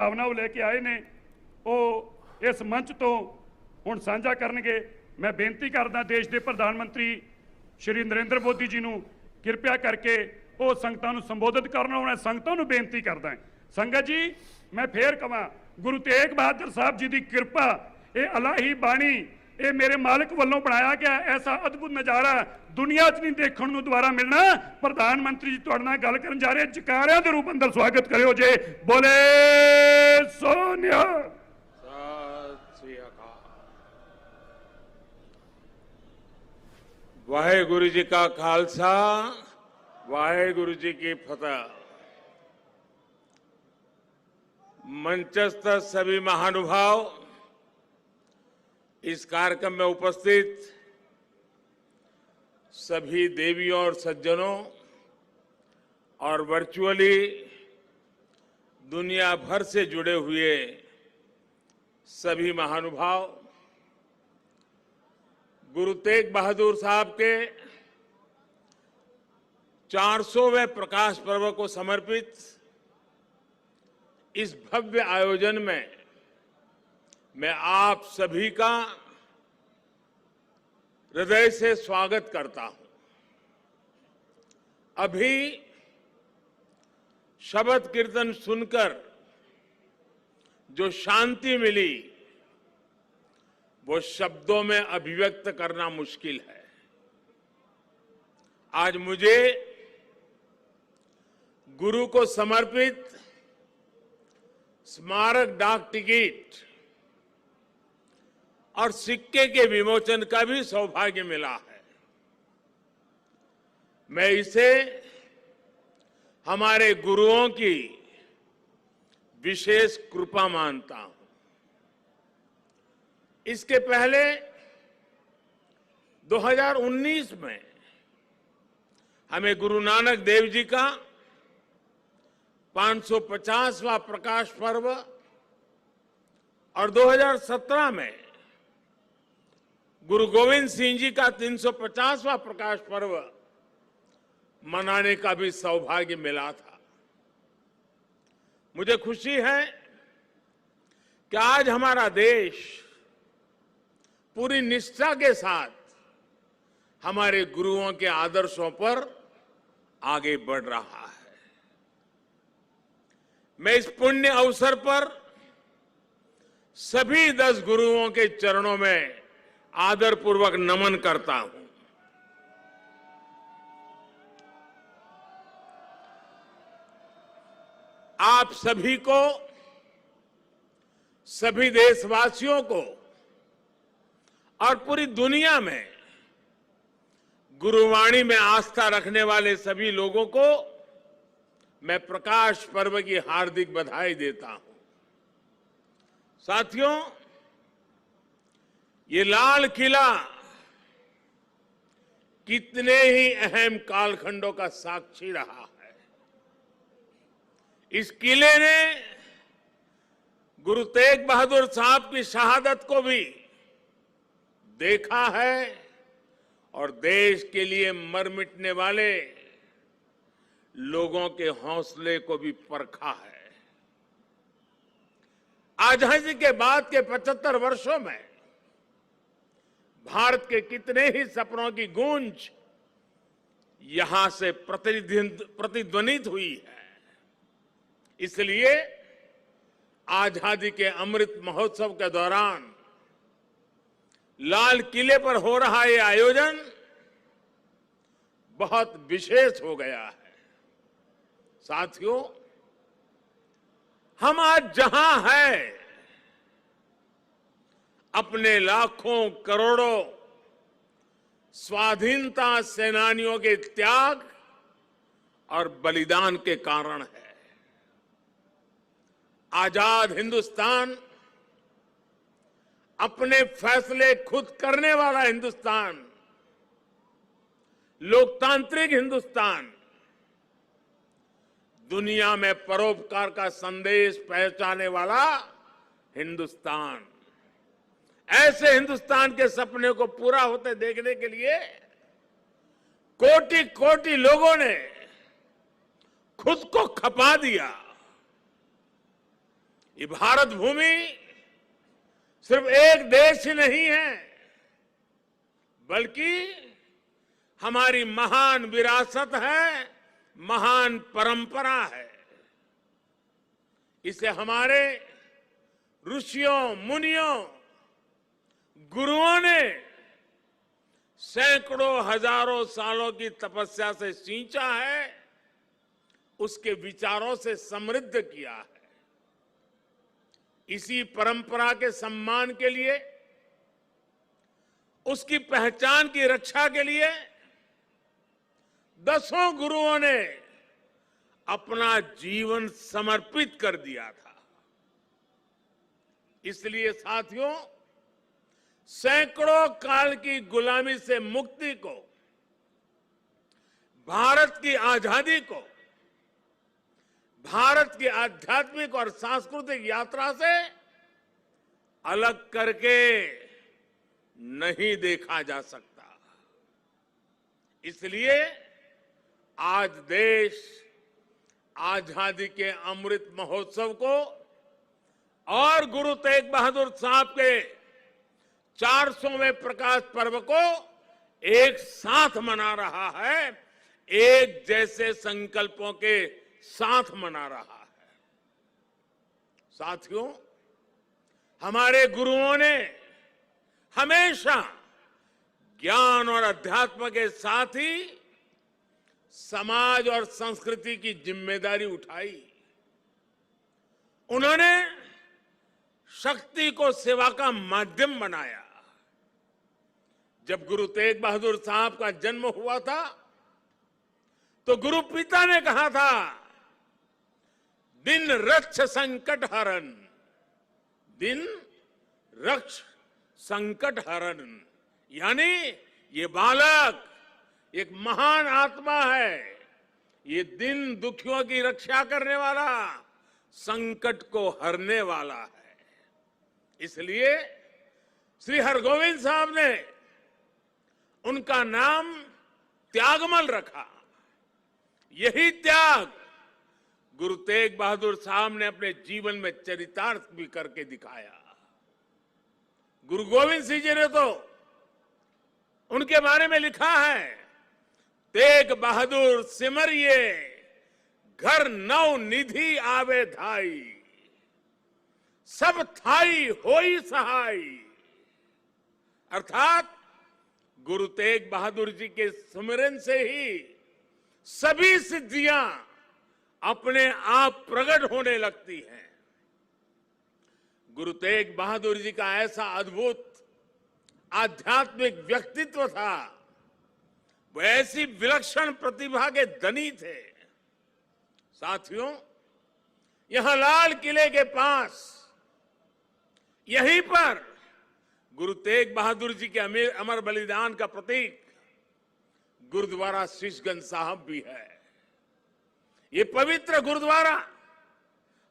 भावना लेके आए ने ਉਹ ਇਸ ਮੰਚ ਤੋਂ ਹੁਣ ਸਾਂਝਾ ਕਰਨਗੇ। मैं बेनती करदा देश के प्रधानमंत्री श्री नरेंद्र मोदी जी ਨੂੰ कृपया करके ਉਹ ਸੰਗਤਾਂ ਨੂੰ संबोधित करना होना। संगतों ਨੂੰ बेनती करदा संगत जी मैं फिर कहां गुरु तेग बहादुर साहब जी की कृपा ये अलाही बाणी ये मेरे मालिक वालों बनाया गया ऐसा अद्भुत नज़ारा दुनिया च नहीं देखने को दोबारा मिलना। प्रधानमंत्री जी तुहाडे नाल गल करन जा रहे जकारियां दे रूप अंदर स्वागत करियो जे बोले सोनिया। वाहेगुरु जी का खालसा वाहेगुरु जी की फतह। मंचस्थ सभी महानुभाव, इस कार्यक्रम में उपस्थित सभी देवियों और सज्जनों और वर्चुअली दुनिया भर से जुड़े हुए सभी महानुभाव, गुरु तेग बहादुर साहब के 400वें प्रकाश पर्व को समर्पित इस भव्य आयोजन में मैं आप सभी का हृदय से स्वागत करता हूं। अभी शब्द कीर्तन सुनकर जो शांति मिली वो शब्दों में अभिव्यक्त करना मुश्किल है। आज मुझे गुरु को समर्पित स्मारक डाक टिकट और सिक्के के विमोचन का भी सौभाग्य मिला है। मैं इसे हमारे गुरुओं की विशेष कृपा मानता हूं। इसके पहले 2019 में हमें गुरु नानक देव जी का 550वां प्रकाश पर्व और 2017 में गुरु गोविंद सिंह जी का 350वां प्रकाश पर्व मनाने का भी सौभाग्य मिला था। मुझे खुशी है कि आज हमारा देश पूरी निष्ठा के साथ हमारे गुरुओं के आदर्शों पर आगे बढ़ रहा है। मैं इस पुण्य अवसर पर सभी 10 गुरुओं के चरणों में आदरपूर्वक नमन करता हूं। आप सभी को, सभी देशवासियों को और पूरी दुनिया में गुरुवाणी में आस्था रखने वाले सभी लोगों को मैं प्रकाश पर्व की हार्दिक बधाई देता हूं। साथियों, ये लाल किला कितने ही अहम कालखंडों का साक्षी रहा है। इस किले ने गुरु तेग बहादुर साहब की शहादत को भी देखा है और देश के लिए मर मिटने वाले लोगों के हौसले को भी परखा है। आजादी के बाद के 75 वर्षों में भारत के कितने ही सपनों की गूंज यहां से प्रतिध्वनित हुई है। इसलिए आजादी के अमृत महोत्सव के दौरान लाल किले पर हो रहा ये आयोजन बहुत विशेष हो गया है। साथियों, हम आज जहां हैं, अपने लाखों करोड़ों स्वाधीनता सेनानियों के त्याग और बलिदान के कारण है। आजाद हिंदुस्तान, अपने फैसले खुद करने वाला हिंदुस्तान, लोकतांत्रिक हिंदुस्तान, दुनिया में परोपकार का संदेश पहुंचाने वाला हिंदुस्तान, ऐसे हिंदुस्तान के सपने को पूरा होते देखने के लिए कोटि कोटि लोगों ने खुद को खपा दिया। ये भारत भूमि सिर्फ एक देश ही नहीं है, बल्कि हमारी महान विरासत है, महान परंपरा है। इसे हमारे ऋषियों, मुनियों, गुरुओं ने सैकड़ों हजारों सालों की तपस्या से सींचा है, उसके विचारों से समृद्ध किया है। इसी परंपरा के सम्मान के लिए, उसकी पहचान की रक्षा के लिए दसों गुरुओं ने अपना जीवन समर्पित कर दिया था। इसलिए साथियों, सैकड़ों काल की गुलामी से मुक्ति को, भारत की आजादी को, भारत की आध्यात्मिक और सांस्कृतिक यात्रा से अलग करके नहीं देखा जा सकता। इसलिए आज देश आजादी के अमृत महोत्सव को और गुरु तेग बहादुर साहब के 400वें प्रकाश पर्व को एक साथ मना रहा है, एक जैसे संकल्पों के साथ मना रहा है। साथियों, हमारे गुरुओं ने हमेशा ज्ञान और अध्यात्म के साथ ही समाज और संस्कृति की जिम्मेदारी उठाई। उन्होंने शक्ति को सेवा का माध्यम बनाया। जब गुरु तेग बहादुर साहब का जन्म हुआ था, तो गुरु पिता ने कहा था, दिन रक्ष संकट हरण, दिन रक्ष संकट हरण, यानी ये बालक एक महान आत्मा है, ये दिन दुखियों की रक्षा करने वाला, संकट को हरने वाला है। इसलिए श्री हरगोविंद साहब ने उनका नाम त्यागमल रखा। यही त्याग गुरु तेग बहादुर साहब ने अपने जीवन में चरितार्थ भी करके दिखाया। गुरु गोविंद सिंह जी ने तो उनके बारे में लिखा है, तेग बहादुर सिमरिए घर नव निधि आवे धाई, सब थाई होई सहाय। अर्थात गुरु तेग बहादुर जी के स्मरण से ही सभी सिद्धियां अपने आप प्रकट होने लगती हैं। गुरु तेग बहादुर जी का ऐसा अद्भुत आध्यात्मिक व्यक्तित्व था, वो ऐसी विलक्षण प्रतिभा के धनी थे। साथियों, यहां लाल किले के पास, यहीं पर गुरु तेग बहादुर जी के अमर बलिदान का प्रतीक गुरुद्वारा शीशगंज साहब भी है। ये पवित्र गुरुद्वारा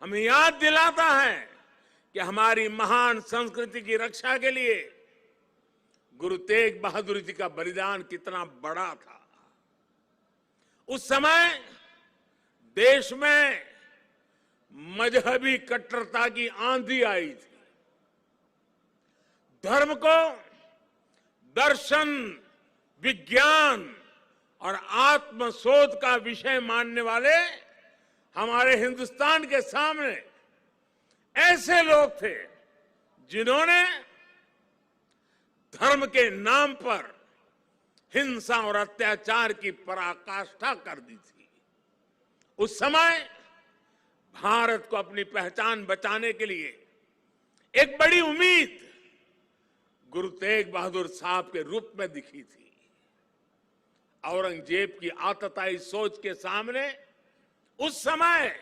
हमें याद दिलाता है कि हमारी महान संस्कृति की रक्षा के लिए गुरु तेग बहादुर जी का बलिदान कितना बड़ा था। उस समय देश में मजहबी कट्टरता की आंधी आई थी। धर्म को दर्शन, विज्ञान और आत्मशोध का विषय मानने वाले हमारे हिंदुस्तान के सामने ऐसे लोग थे जिन्होंने धर्म के नाम पर हिंसा और अत्याचार की पराकाष्ठा कर दी थी। उस समय भारत को अपनी पहचान बचाने के लिए एक बड़ी उम्मीद गुरु तेग बहादुर साहब के रूप में दिखी थी। औरंगजेब की आतताई सोच के सामने उस समय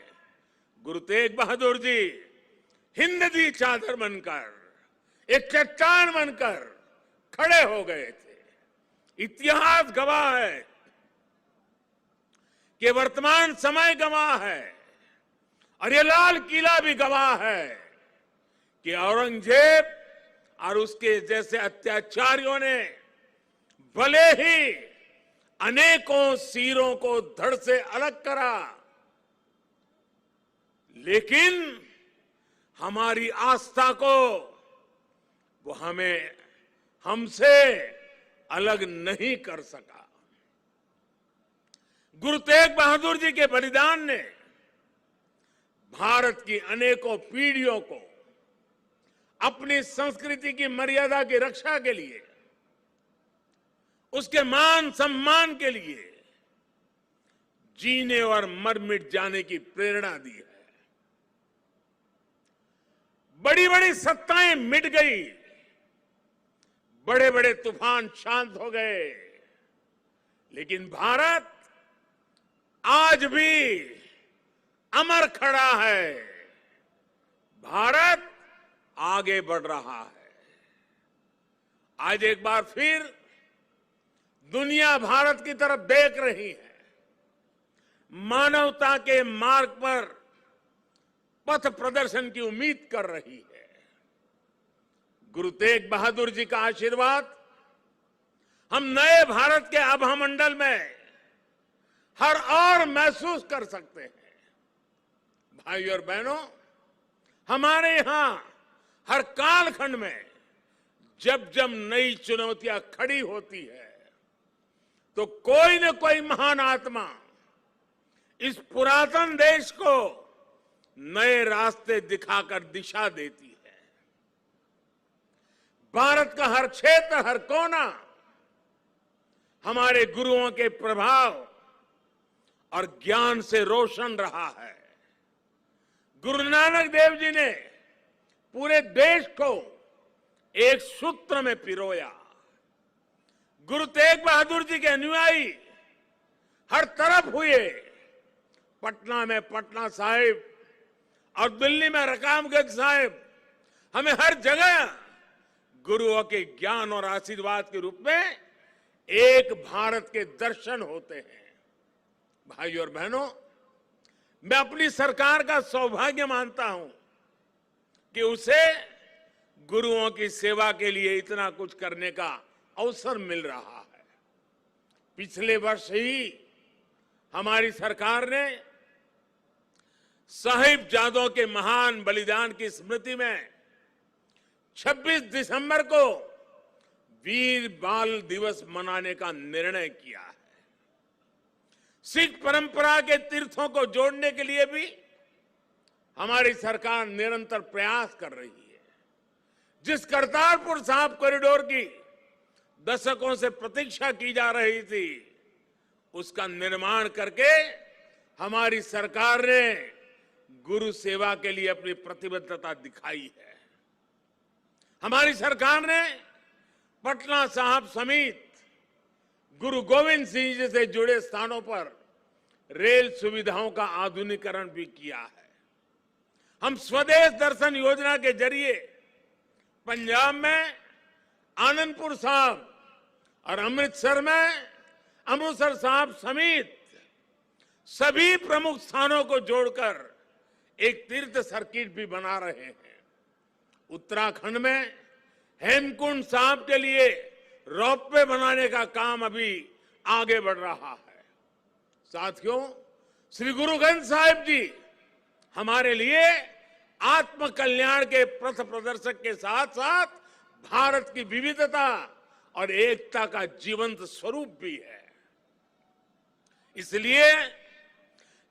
गुरु तेग बहादुर जी हिंद दी चादर बनकर, एक चट्टान बनकर खड़े हो गए थे। इतिहास गवाह है कि वर्तमान समय गवाह है और ये लाल किला भी गवाह है कि औरंगजेब और उसके जैसे अत्याचारियों ने भले ही अनेकों सिरों को धड़ से अलग करा, लेकिन हमारी आस्था को वो हमसे अलग नहीं कर सका। गुरु तेग बहादुर जी के बलिदान ने भारत की अनेकों पीढ़ियों को अपनी संस्कृति की मर्यादा की रक्षा के लिए, उसके मान सम्मान के लिए जीने और मर मिट जाने की प्रेरणा दी है। बड़ी बड़ी सत्ताएं मिट गई, बड़े बड़े तूफान शांत हो गए, लेकिन भारत आज भी अमर खड़ा है। भारत आगे बढ़ रहा है। आज एक बार फिर दुनिया भारत की तरफ देख रही है। मानवता के मार्ग पर पथ प्रदर्शन की उम्मीद कर रही है। गुरु तेग बहादुर जी का आशीर्वाद हम नए भारत के आभामंडल में हर और महसूस कर सकते हैं। भाइयों और बहनों, हमारे यहां हर कालखंड में जब जब नई चुनौतियां खड़ी होती है तो कोई न कोई महान आत्मा इस पुरातन देश को नए रास्ते दिखाकर दिशा देती है। भारत का हर क्षेत्र, हर कोना हमारे गुरुओं के प्रभाव और ज्ञान से रोशन रहा है। गुरु नानक देव जी ने पूरे देश को एक सूत्र में पिरोया। गुरु तेग बहादुर जी के अनुयायी हर तरफ हुए। पटना में पटना साहिब और दिल्ली में रकाबगंज साहिब, हमें हर जगह गुरुओं के ज्ञान और आशीर्वाद के रूप में एक भारत के दर्शन होते हैं। भाइयों और बहनों, मैं अपनी सरकार का सौभाग्य मानता हूं कि उसे गुरुओं की सेवा के लिए इतना कुछ करने का अवसर मिल रहा है। पिछले वर्ष ही हमारी सरकार ने साहिबजादों के महान बलिदान की स्मृति में 26 दिसंबर को वीर बाल दिवस मनाने का निर्णय किया है। सिख परंपरा के तीर्थों को जोड़ने के लिए भी हमारी सरकार निरंतर प्रयास कर रही है। जिस करतारपुर साहिब कॉरिडोर की दशकों से प्रतीक्षा की जा रही थी, उसका निर्माण करके हमारी सरकार ने गुरु सेवा के लिए अपनी प्रतिबद्धता दिखाई है। हमारी सरकार ने पटना साहिब समेत गुरु गोविंद सिंह जी से जुड़े स्थानों पर रेल सुविधाओं का आधुनिकीकरण भी किया है। हम स्वदेश दर्शन योजना के जरिए पंजाब में आनंदपुर साहिब और अमृतसर में अमृतसर साहिब समेत सभी प्रमुख स्थानों को जोड़कर एक तीर्थ सर्किट भी बना रहे हैं। उत्तराखंड में हेमकुंड साहिब के लिए रोपवे बनाने का काम अभी आगे बढ़ रहा है। साथियों, श्री गुरु ग्रंथ साहिब जी हमारे लिए आत्म कल्याण के पथ प्रदर्शक के साथ साथ भारत की विविधता और एकता का जीवंत स्वरूप भी है। इसलिए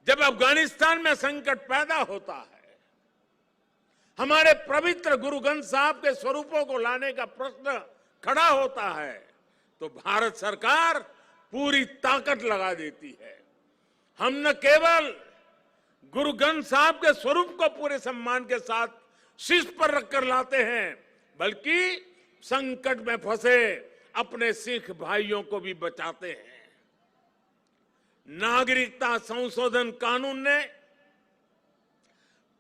जब अफगानिस्तान में संकट पैदा होता है, हमारे पवित्र गुरु ग्रंथ साहिब के स्वरूपों को लाने का प्रश्न खड़ा होता है, तो भारत सरकार पूरी ताकत लगा देती है। हम न केवल गुरु ग्रंथ साहिब के स्वरूप को पूरे सम्मान के साथ शीर्ष पर रखकर लाते हैं, बल्कि संकट में फंसे अपने सिख भाइयों को भी बचाते हैं। नागरिकता संशोधन कानून ने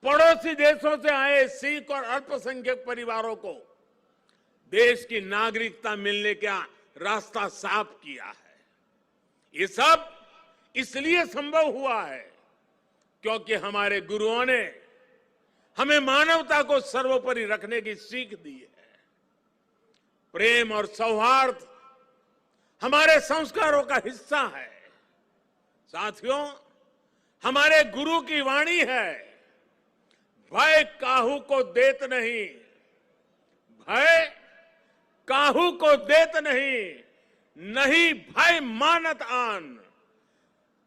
पड़ोसी देशों से आए सिख और अल्पसंख्यक परिवारों को देश की नागरिकता मिलने का रास्ता साफ किया है। ये सब इसलिए संभव हुआ है क्योंकि हमारे गुरुओं ने हमें मानवता को सर्वोपरि रखने की सीख दी है। प्रेम और सौहार्द हमारे संस्कारों का हिस्सा है। साथियों, हमारे गुरु की वाणी है, भय काहू को देत नहीं, भय काहू को देत नहीं, नहीं भय मानत आन,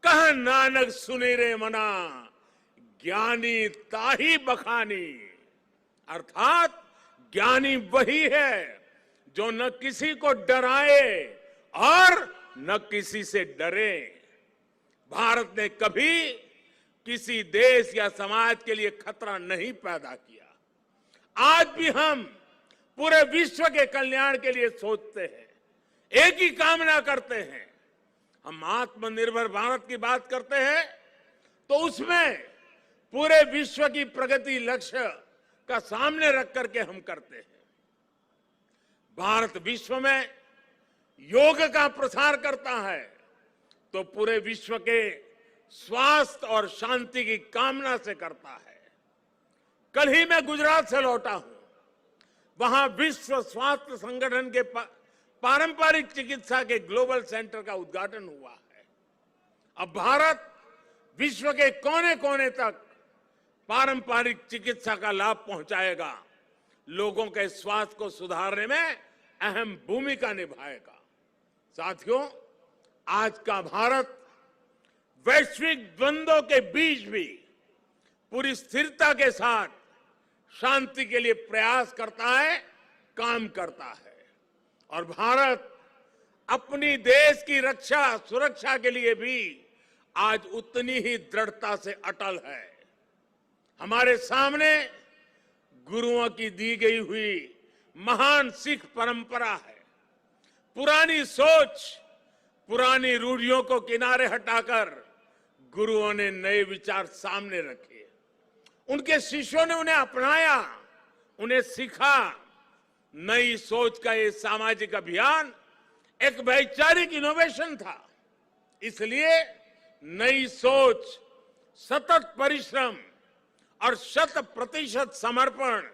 कह नानक सुनी रे मना, ज्ञानी ताही बखानी। अर्थात ज्ञानी वही है जो न किसी को डराए और न किसी से डरे। भारत ने कभी किसी देश या समाज के लिए खतरा नहीं पैदा किया। आज भी हम पूरे विश्व के कल्याण के लिए सोचते हैं, एक ही कामना करते हैं। हम आत्मनिर्भर भारत की बात करते हैं तो उसमें पूरे विश्व की प्रगति लक्ष्य का सामने रख करके हम करते हैं। भारत विश्व में योग का प्रसार करता है तो पूरे विश्व के स्वास्थ्य और शांति की कामना से करता है। कल ही मैं गुजरात से लौटा हूं, वहां विश्व स्वास्थ्य संगठन के पारंपरिक चिकित्सा के ग्लोबल सेंटर का उद्घाटन हुआ है। अब भारत विश्व के कोने कोने तक पारंपरिक चिकित्सा का लाभ पहुंचाएगा, लोगों के स्वास्थ्य को सुधारने में अहम भूमिका निभाएगा। साथियों, आज का भारत वैश्विक द्वंद्वों के बीच भी पूरी स्थिरता के साथ शांति के लिए प्रयास करता है, काम करता है। और भारत अपनी देश की रक्षा सुरक्षा के लिए भी आज उतनी ही दृढ़ता से अटल है। हमारे सामने गुरुओं की दी गई हुई महान सिख परंपरा है। पुरानी सोच, पुरानी रूढ़ियों को किनारे हटाकर गुरुओं ने नए विचार सामने रखे। उनके शिष्यों ने उन्हें अपनाया, उन्हें सीखा। नई सोच का ये सामाजिक अभियान एक वैचारिक इनोवेशन था। इसलिए नई सोच, सतत परिश्रम और 100% समर्पण,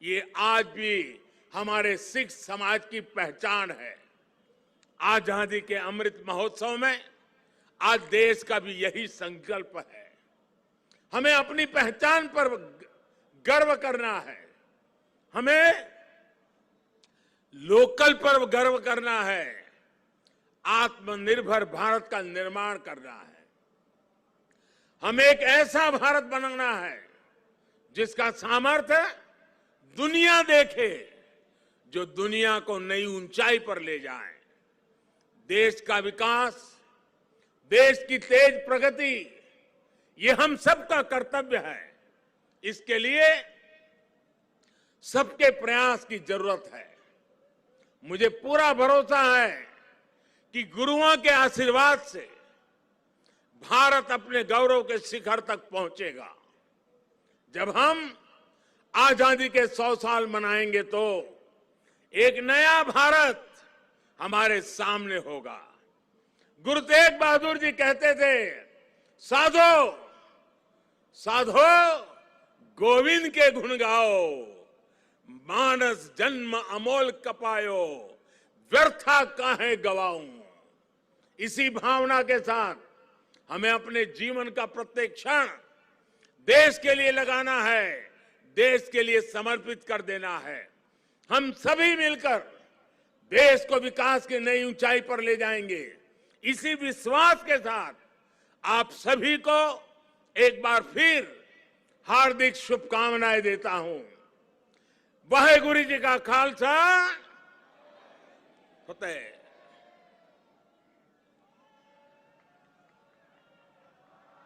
ये आज भी हमारे सिख समाज की पहचान है। आजादी के अमृत महोत्सव में आज देश का भी यही संकल्प है। हमें अपनी पहचान पर गर्व करना है, हमें लोकल पर गर्व करना है, आत्मनिर्भर भारत का निर्माण करना है। हमें एक ऐसा भारत बनाना है जिसका सामर्थ्य दुनिया देखे, जो दुनिया को नई ऊंचाई पर ले जाए। देश का विकास, देश की तेज प्रगति, ये हम सबका कर्तव्य है। इसके लिए सबके प्रयास की जरूरत है। मुझे पूरा भरोसा है कि गुरुओं के आशीर्वाद से भारत अपने गौरव के शिखर तक पहुंचेगा। जब हम आजादी के 100 साल मनाएंगे तो एक नया भारत हमारे सामने होगा। गुरु तेग बहादुर जी कहते थे, साधो साधो गोविंद के गुण गाओ, मानस जन्म अमोल कपायो, व्यर्था काहे गवाऊं। इसी भावना के साथ हमें अपने जीवन का प्रत्येक क्षण देश के लिए लगाना है, देश के लिए समर्पित कर देना है। हम सभी मिलकर देश को विकास की नई ऊंचाई पर ले जाएंगे। इसी विश्वास के साथ आप सभी को एक बार फिर हार्दिक शुभकामनाएं देता हूं। वाहेगुरु जी का खालसा, फतेह।